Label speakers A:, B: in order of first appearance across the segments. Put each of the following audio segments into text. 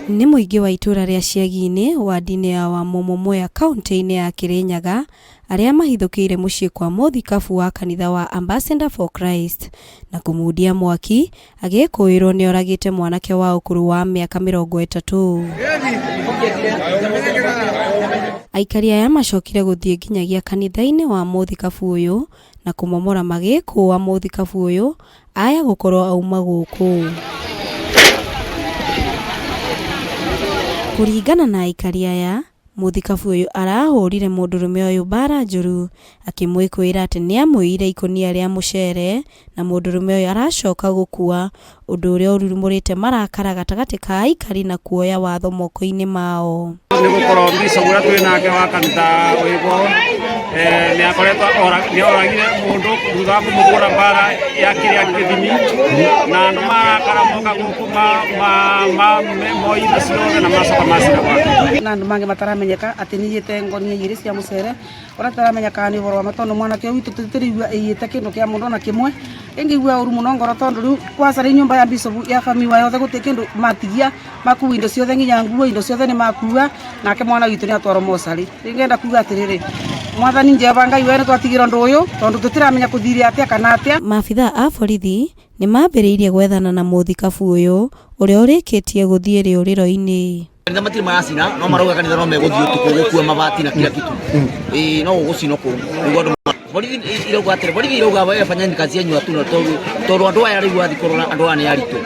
A: Nĩ mũingĩ wa itũra rĩa Ciagi-inĩ wadi-inĩ ya Wamomomwe kaunti-inĩ ya Kirinyaga arĩa mahithũkĩire mũciĩ kwa mũthikabu wa kanitha wa Ambassador for Christ na kũmundia mwaki agĩkũĩrwo nĩ oragĩte mwanake wa ũkũrũ wa mĩaka 30. Aikari aya macokire gũthiĩ nginyagia kanitha-inĩ wa mũthikabu ũyũ na kũmomora magĩkũa mũthikabu ũyũ aya gũkorwo auma gũkũ. Kũringana na aikari aya, mũthikabu ũyũ arahũrire mũndũrũme ũyũ mbara njũru akĩmwĩkũĩra atĩ nĩ amũire ikonia rĩa mũcere na mũndũrũme ũyũ aracoka gũkua, ũndũ ũrĩa ũrurumũrĩte marakara gatagatĩ ka aikari na kuoya watho moko-inĩ mao.
B: Nĩ gũkorwo bishop ũrĩa twĩ nake wa kanitha ũyũ nĩ akoretwo nĩ oragire mũndũ thutha wa kũmũhũra mbara ya kĩrĩa gĩthimi na andũ marakara moka gũkũ moire ciothe na macoka macira gwake.
C: Na andũ mangĩ mataramenyeka atĩ nĩiyĩte ngonia igĩrĩ cia mũcere ũrĩa taramenya nĩ ũhoro wa matondũ mwanake ũyũ witũ tũtirĩigua ĩiyĩte kĩndũ kĩa mũndũ ona kĩmwe. Ĩngĩigua ũru mũno ngoro tondũ rĩu kwaca rĩ nyũmba ya bishop ya family yothe gũtirĩ kĩndũ matigia makua indo ciothe nginya nguo indo ciothe nĩ makua nake mwana witũ nĩ atwarwo mocarĩ. Ngenda kuuga atĩrĩrĩ Mwathani Jehova Ngai we nĩ twatigĩrwo ũndũ ũyũ tondũ tũtiramenya kũthire atĩa kana atĩa.
A: Maabitha a borithi nĩ mambĩrĩirie gwethana na mũthikabu ũyũ ũrĩa ũrĩkĩtie gũthiĩ rĩũrĩro-inĩ.
D: Kanitha matirĩ maracina no marauga kanitha no megũthiĩ ũtukũ gũkua mabati na kila kitu. No gũcina kũu nĩguo andũ borithi irauga atĩrĩ borithi irauga wewe fanyeni kazi yenyu hatuna tondũ andũ aya rĩu athi korona andũ aya nĩ aritũ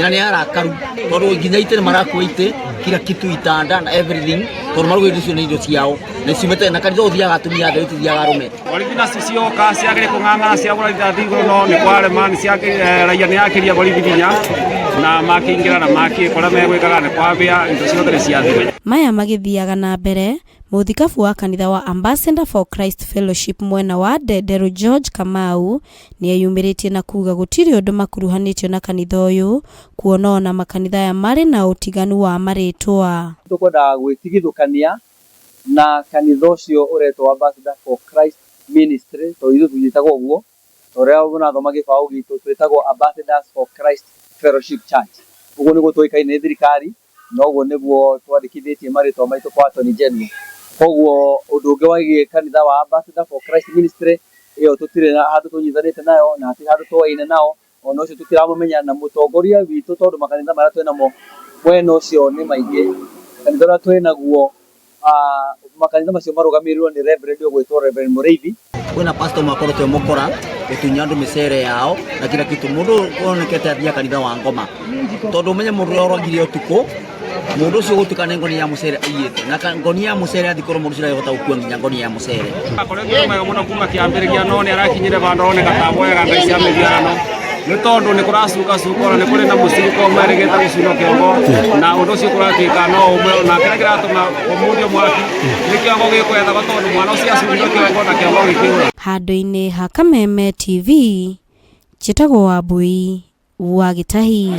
D: na nĩ arakaru tondũ nginya itĩ marakua itĩ kila kitu itanda na everything tondũ marauga indo icio nĩ indo ciao na cimete na kanitha ũthiaga atumia athe ũtithiaga arũme.
B: Borithi nacio cioka ciagĩrĩ kũng'ang'ana ciagũra ithathi igũrũ no nĩ kwarema raia nĩ yakĩria borithi hinya na makĩingĩra na makĩkora megwĩkaga nĩ kwambĩa indo ciothe nĩ ciathire.
A: Maya magĩthiaga na mbere mũthikabu wa kanitha wa Ambassador for Christ Fellowship mwena wa Ndenderu George Kamau nĩ eyumĩrĩtie na kuga gũtirĩ ũndũ makuruhanĩtio na kanitha ũyũ kuona ona makanitha ya marĩ na ũtiganu wa marĩtwa.
E: Tũkwendaga gwĩtigithũkania na kanitha ũcio ũretwo Ambassador for Christ Ministry tondũ ithuĩ twĩtagwo ũguo ũrĩa ũnathoma gĩbaũ gitũ twĩtagwo Ambassadors for Christ Fellowship Church. Ũguo nĩguo tũĩkaine nĩ thirikari na ũguo nĩguo twandĩkithĩtie marĩtwa maitũ kwa Attorney General. Koguo ũndũ ũngĩ wĩgiĩ kanitha wa Ambassador for Christ Ministry ĩyo tũtirĩ handũ tũnyitanĩte nayo na hatirĩ handũ tũwaine nao ona ũcio tũtiramũmenya na mũtongoria witũ tondũ makanitha marĩa twĩ namo mwena ũcio nĩ maingĩ. Kanitha ũrĩa twĩ naguo makanitha macio marũgamĩrĩirwo nĩ Reverend ũgwĩtwo Reverend Mũrĩithi.
D: Kwĩna pastor makorwo twĩmũkora gũtunya andũ mĩcere yao na kila kitu mũndũ onekete athiĩ kanitha wa Ngoma tondũ ũmenye mũndũ ũrĩa oragire ũtukũ mũndũ ũcio gũtuĩka nĩ ngonia ya mũcere ĩiyĩte na ngonia ya mũcere athikorwo mũndũ ũcio arahota gũkua nginya ngonia ya mũcere.
B: Akoretwo mwega mũno kuma kĩambĩrĩria no nĩ arakinyire bandũ aroneka ta boyaga ngai cia mĩthiarano nĩ tondũ nĩ kũracuka na nĩ kũrĩ na mũciriko ũmerĩgĩte gũcinwo kĩongo na ũndũ ũcio kũratuĩka no ũmwe na kĩrĩa kĩratũma ũmundio mwaki nĩ kĩongo gĩkwethagwo tondũ mwana ũcio acurirwo kĩongo na kĩongo gĩkĩũra.
A: Handũ-inĩ ha Kameme TV njĩtagwo Wambui wa Gĩtahi.